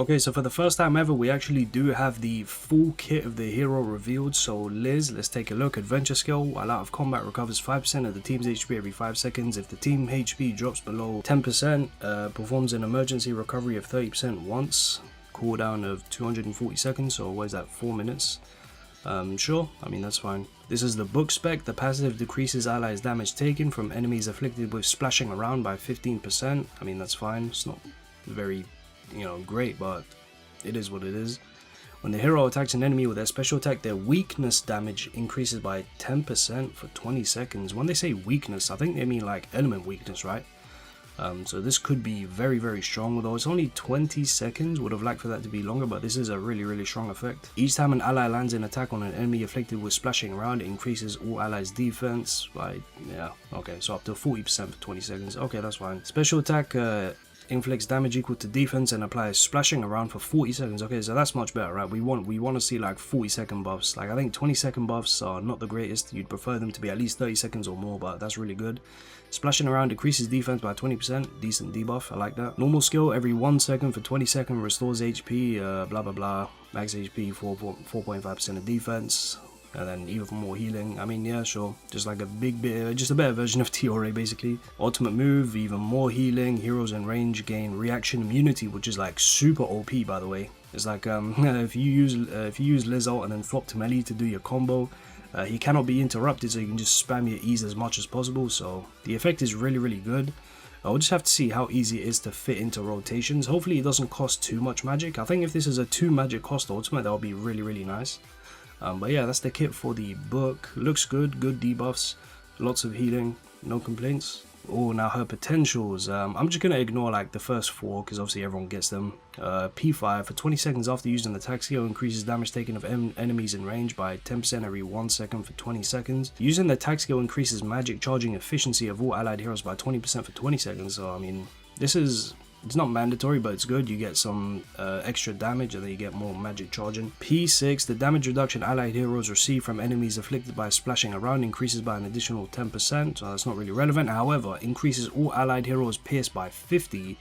Okay, so for the first time ever, we actually do have the full kit of the hero revealed. So Liz, let's take a look. Adventure skill, while out of combat, recovers 5% of the team's HP every 5 seconds. If the team HP drops below 10%, performs an emergency recovery of 30% once. Cooldown of 240 seconds, so what is that, 4 minutes? Sure, I mean that's fine. This is the book spec. The passive decreases allies' damage taken from enemies afflicted with splashing around by 15%. I mean that's fine, it's not very, great, but it is what it is. When the hero attacks an enemy with their special attack, their weakness damage increases by 10% for 20 seconds. When they say weakness, I think they mean like element weakness, right? So this could be very, very strong, although it's only 20 seconds. Would have liked for that to be longer, but this is a really, really strong effect. Each time an ally lands an attack on an enemy afflicted with splashing around, it increases all allies' defense by, so up to 40% for 20 seconds. Okay, that's fine. Special attack inflicts damage equal to defense and applies splashing around for 40 seconds. Okay, so that's much better, right? We want to see like 40-second buffs. Like I think 20-second buffs are not the greatest. You'd prefer them to be at least 30 seconds or more, but that's really good. Splashing around decreases defense by 20%. Decent debuff, I like that. Normal skill, every 1 second for 20 seconds restores HP, blah blah blah. Max HP, 4.5% of defense. And then even more healing. I mean, yeah, sure. Just like a just a better version of TRA basically. Ultimate move, even more healing. Heroes in range gain reaction immunity, which is like super OP, by the way. It's like if you use Liz ult and then flop to melee to do your combo, he cannot be interrupted, so you can just spam your E's as much as possible. So the effect is really, really good. I'll just have to see how easy it is to fit into rotations. Hopefully it doesn't cost too much magic. I think if this is a 2 magic cost ultimate, that would be really, really nice. But yeah, that's the kit for the book. Looks good, good debuffs, lots of healing, no complaints. Oh, now her potentials. I'm just going to ignore like the first 4 because obviously everyone gets them. P5, for 20 seconds after using the attack skill, increases damage taken of enemies in range by 10% every 1 second for 20 seconds. Using the attack skill increases magic charging efficiency of all allied heroes by 20% for 20 seconds. So I mean, it's not mandatory, but it's good. You get some extra damage and then you get more magic charging. P6, the damage reduction allied heroes receive from enemies afflicted by splashing around increases by an additional 10%, so that's not really relevant. However, increases all allied heroes pierced by 50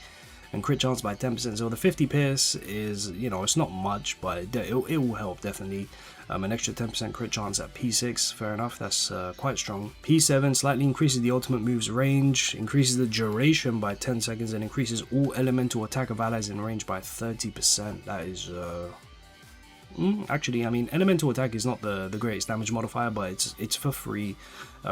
and crit chance by 10%. So the 50 pierce is, it's not much, but it will help definitely. An extra 10% crit chance at P6, fair enough, that's quite strong. P7 slightly increases the ultimate move's range, increases the duration by 10 seconds, and increases all elemental attack of allies in range by 30%. That is, actually, I mean, elemental attack is not the greatest damage modifier, but it's for free.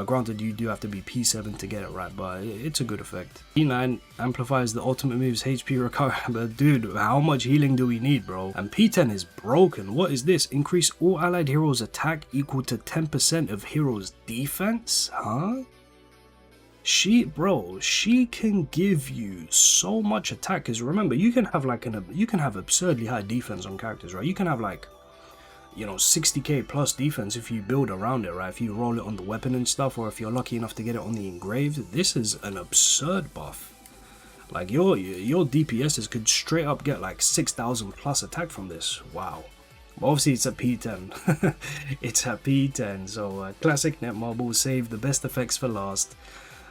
Granted, you do have to be P7 to get it right, but it's a good effect. P9 amplifies the ultimate move's HP recovery. But dude, how much healing do we need, bro? And P10 is broken. What is this? Increase all allied heroes' attack equal to 10% of heroes' defense? Huh? She can give you so much attack. Because remember, you can have like you can have absurdly high defense on characters, right? You can have like 60k plus defense if you build around it, right? If you roll it on the weapon and stuff, or if you're lucky enough to get it on the engraved. This is an absurd buff. Like your DPSs could straight up get like 6,000 plus attack from this. Wow. But obviously it's a P10. It's a P10, so classic Netmarble, save the best effects for last.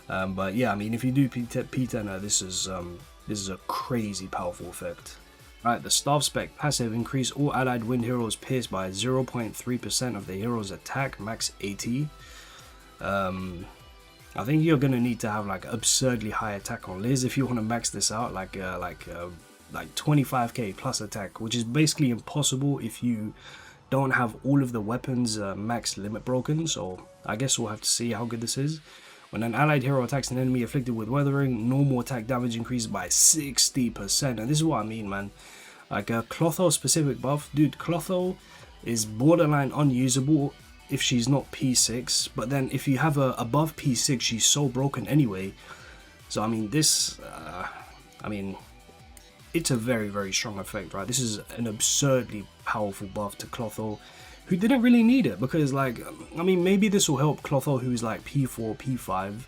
But yeah, I mean, if you do P10, this is a crazy powerful effect. Right, the staff spec passive, increase all allied wind heroes pierced by 0.3% of the hero's attack, max 80. I think you're gonna need to have like absurdly high attack on Liz if you want to max this out, like 25k plus attack, which is basically impossible if you don't have all of the weapons max limit broken. So I guess we'll have to see how good this is. When an allied hero attacks an enemy afflicted with weathering, normal attack damage increases by 60%. And this is what I mean, man. Like a Clotho specific buff. Dude, Clotho is borderline unusable if she's not P6. But then if you have her above P6, she's so broken anyway. So, I mean, this... it's a very, very strong effect, right? This is an absurdly powerful buff to Clotho, who didn't really need it, because like, I mean, maybe this will help Clotho who's like P4, P5.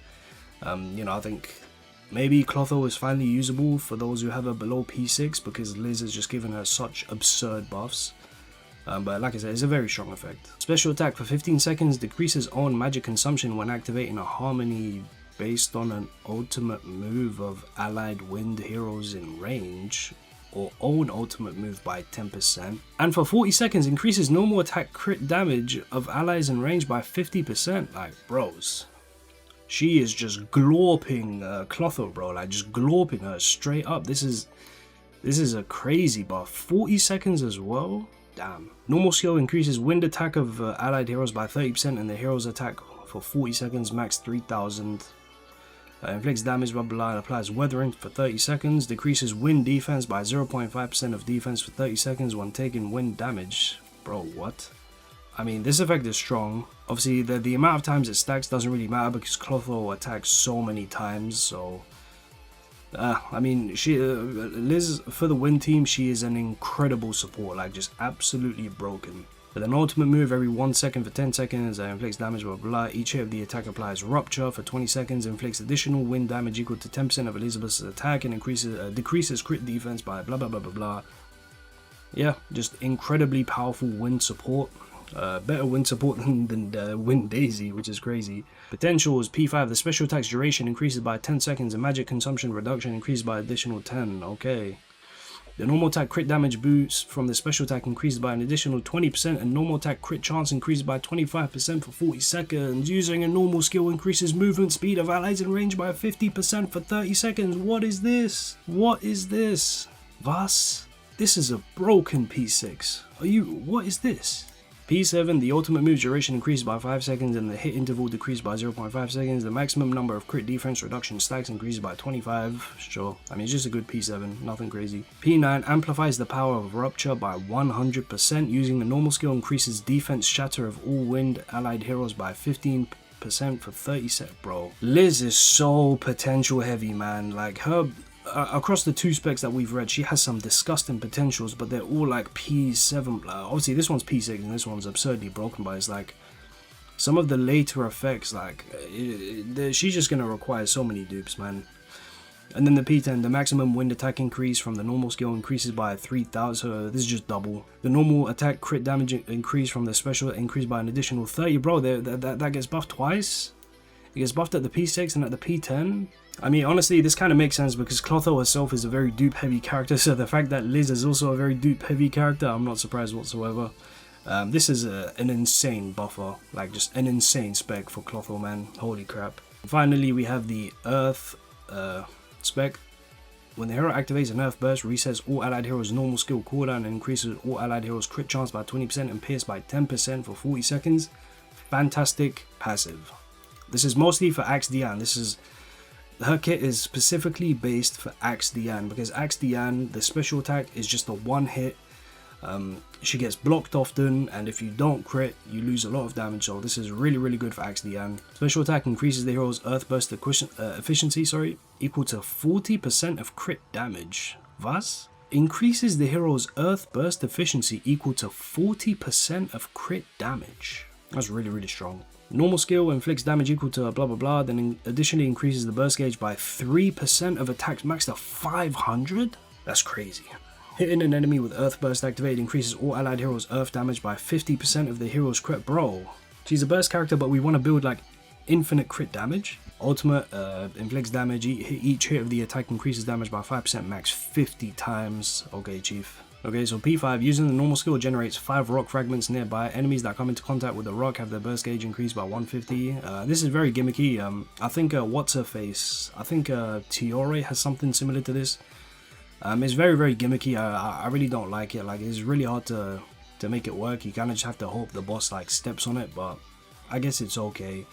I think maybe Clotho is finally usable for those who have her below P6, because Liz has just given her such absurd buffs. But like I said, it's a very strong effect. Special attack for 15 seconds, decreases own magic consumption when activating a harmony based on an ultimate move of allied wind heroes in range. or own ultimate move by 10%. And for 40 seconds, increases normal attack crit damage of allies in range by 50%. Like, bros. She is just glorping Clotho, bro. Like, just glorping her straight up. This is a crazy buff. 40 seconds as well? Damn. Normal skill increases wind attack of allied heroes by 30% and the hero's attack for 40 seconds, max 3000. Inflicts damage, blah blah, and applies weathering for 30 seconds. Decreases wind defense by 0.5% of defense for 30 seconds when taking wind damage. Bro, what? I mean, this effect is strong. Obviously, the amount of times it stacks doesn't really matter because Clotho attacks so many times, so... I mean, Liz, for the win team, she is an incredible support, like just absolutely broken. With an ultimate move every 1 second for 10 seconds, inflicts damage, blah blah. Each hit of the attack applies Rupture for 20 seconds, inflicts additional wind damage equal to 10% of Elizabeth's attack, and decreases crit defense by blah blah blah blah blah. Yeah, just incredibly powerful wind support. Better wind support than Wind Daisy, which is crazy. Potential is P5. The special attack's duration increases by 10 seconds and magic consumption reduction increases by additional 10. Okay. The normal attack crit damage boost from the special attack increases by an additional 20% and normal attack crit chance increases by 25% for 40 seconds. Using a normal skill increases movement speed of allies in range by 50% for 30 seconds. What is this? What is this? Was? This is a broken P6. What is this? P7, the ultimate move duration increases by 5 seconds and the hit interval decreases by 0.5 seconds. The maximum number of crit defense reduction stacks increases by 25. Sure, I mean, it's just a good P7, nothing crazy. P9 amplifies the power of Rupture by 100%. Using the normal skill increases defense shatter of all wind allied heroes by 15% for 30 seconds. Bro, Liz is so potential heavy, man. Like, her... across the 2 specs that we've read, she has some disgusting potentials, but they're all like P7. Obviously, this one's P6 and this one's absurdly broken, but it's like some of the later effects, like she's just gonna require so many dupes, man. And then the P10, the maximum wind attack increase from the normal skill increases by 3000. So this is just double. The normal attack crit damage increase from the special increased by an additional 30. Bro, that gets buffed twice. It gets buffed at the P6 and at the P10. I mean, honestly, this kind of makes sense because Clotho herself is a very dupe-heavy character, so the fact that Liz is also a very dupe-heavy character, I'm not surprised whatsoever. This is an insane buffer, like just an insane spec for Clotho, man. Holy crap. Finally, we have the Earth spec. When the hero activates an Earth Burst, resets all allied heroes' normal skill cooldown and increases all allied heroes' crit chance by 20% and pierce by 10% for 40 seconds. Fantastic passive. This is mostly for Axe Diane. Her kit is specifically based for Axe Diane because Axe Diane, the special attack is just a 1 hit. She gets blocked often, and if you don't crit, you lose a lot of damage. So this is really good for Axe Diane. Special attack increases the hero's Earth Burst efficiency, equal to 40% of crit damage. Was? Increases the hero's Earth Burst efficiency equal to 40% of crit damage. That's really strong. Normal skill inflicts damage equal to blah blah blah, then additionally increases the burst gauge by 3% of attacks max to 500? That's crazy. Hitting an enemy with Earth Burst activated increases all allied heroes' Earth damage by 50% of the hero's crit. Bro, she's a burst character, but we want to build like infinite crit damage. Ultimate inflicts damage, each hit of the attack increases damage by 5% max 50 times. Okay, chief. Okay, so P5, using the normal skill generates 5 rock fragments nearby. Enemies that come into contact with the rock have their burst gauge increased by 150. This is very gimmicky. I think what's her face? I think Tiore has something similar to this. It's very gimmicky. I really don't like it. Like, it's really hard to make it work. You kind of just have to hope the boss like steps on it, but I guess it's okay.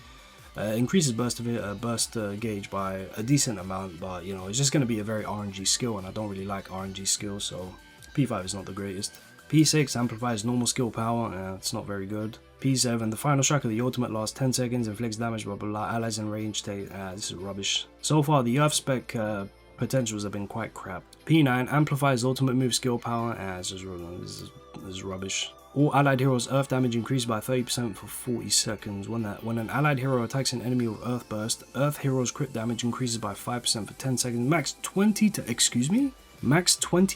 Increases burst gauge by a decent amount, but you know, it's just going to be a very RNG skill, and I don't really like RNG skills, so P5 is not the greatest. P6 amplifies normal skill power, it's not very good. P7, the final strike of the ultimate lasts 10 seconds, inflicts damage, blah blah blah, allies in range take, this is rubbish. So far, the Earth spec potentials have been quite crap. P9 amplifies ultimate move skill power, this is rubbish. All allied heroes' Earth damage increased by 30% for 40 seconds. When an allied hero attacks an enemy with Earth Burst, Earth heroes' crit damage increases by 5% for 10 seconds. Max 20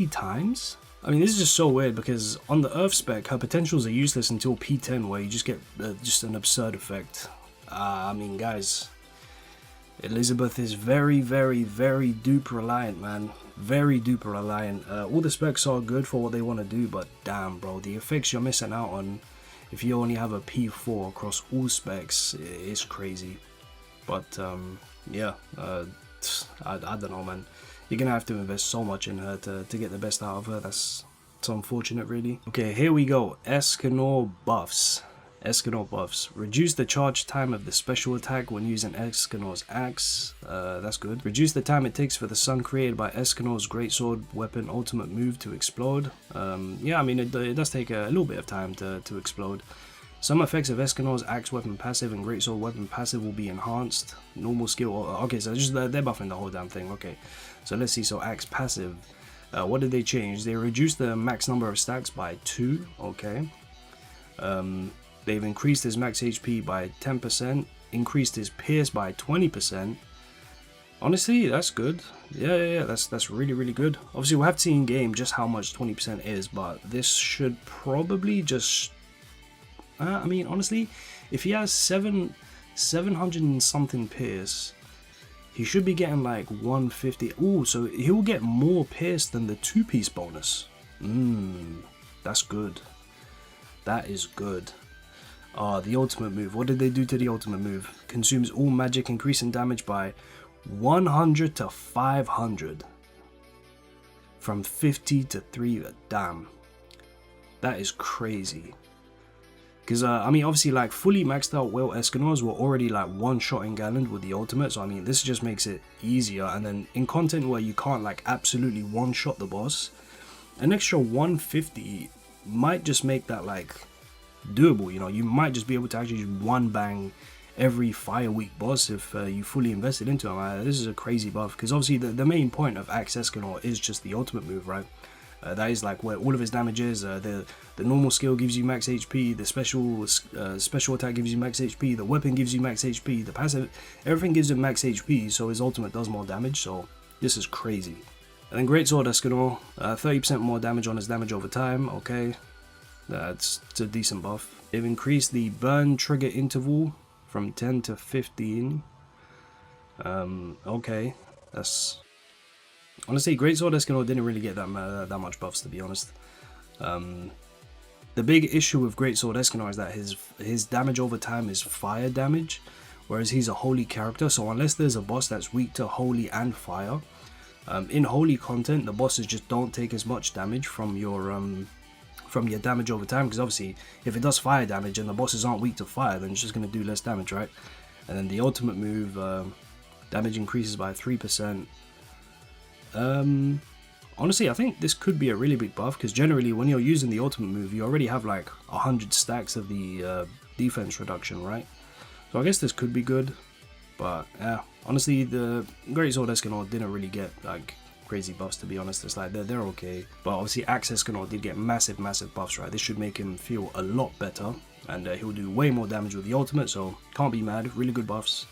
times? I mean, this is just so weird because on the Earth spec, her potentials are useless until P10, where you just get just an absurd effect. I mean, guys, Elizabeth is very dupe reliant, man. very duper reliant. All the specs are good for what they want to do, but damn bro, the effects you're missing out on if you only have a P4 across all specs is crazy. But yeah, I don't know, man. You're gonna have to invest so much in her to get the best out of her. It's unfortunate, really. Okay, here we go. ESCANOR buffs. ESCANOR buffs. Reduce the charge time of the special attack when using ESCANOR's axe. That's good. Reduce the time it takes for the sun created by ESCANOR's greatsword weapon ultimate move to explode. Yeah, I mean, it does take a little bit of time to explode. Some effects of ESCANOR's axe weapon passive and greatsword weapon passive will be enhanced. Normal skill. Okay, so just they're buffing the whole damn thing. Okay, so let's see. So axe passive. What did they change? They reduced the max number of stacks by 2. Okay. They've increased his max HP by 10%, increased his pierce by 20%. Honestly, that's good. Yeah, that's really good. Obviously, we'll have to see in game just how much 20% is, but this should probably just... I mean, honestly, if he has 700 and something pierce, he should be getting like 150. Ooh, so he'll get more pierce than the 2-piece bonus. That's good. That is good. The ultimate move. What did they do to the ultimate move? Consumes all magic, increasing damage by 100 to 500. From 50 to 3. Damn. That is crazy. Because, I mean, obviously, like, fully maxed out well ESCANORs were already, like, one-shotting Galland with the ultimate. So, I mean, this just makes it easier. And then in content where you can't, like, absolutely one-shot the boss, an extra 150 might just make that, like, doable. You know, you might just be able to actually one-bang every Fire Week boss if you fully invested into him. This is a crazy buff. Because, obviously, the main point of Axe ESCANOR is just the ultimate move, right? That is like where all of his damage is. The normal skill gives you max HP, the special attack gives you max HP, the weapon gives you max HP, the passive, everything gives him max HP, so his ultimate does more damage, so this is crazy. And then Greatsword ESCANOR, 30% more damage on his damage over time. Okay, it's a decent buff. They've increased the burn trigger interval from 10 to 15. Okay, that's... Honestly, Greatsword ESCANOR didn't really get that much buffs, to be honest. The big issue with Greatsword ESCANOR is that his damage over time is fire damage, whereas he's a holy character, so unless there's a boss that's weak to holy and fire, in holy content, the bosses just don't take as much damage from your damage over time, because obviously, if it does fire damage and the bosses aren't weak to fire, then it's just going to do less damage, right? And then the ultimate move, damage increases by 3%. Honestly, I think this could be a really big buff, because generally when you're using the ultimate move, you already have like 100 stacks of the defense reduction, right? So I guess this could be good, but yeah, honestly, the Greatsword ESCANOR didn't really get like crazy buffs, to be honest. It's like they're okay, but obviously Axe ESCANOR did get massive buffs, right? This should make him feel a lot better, and he'll do way more damage with the ultimate, so can't be mad. Really good buffs.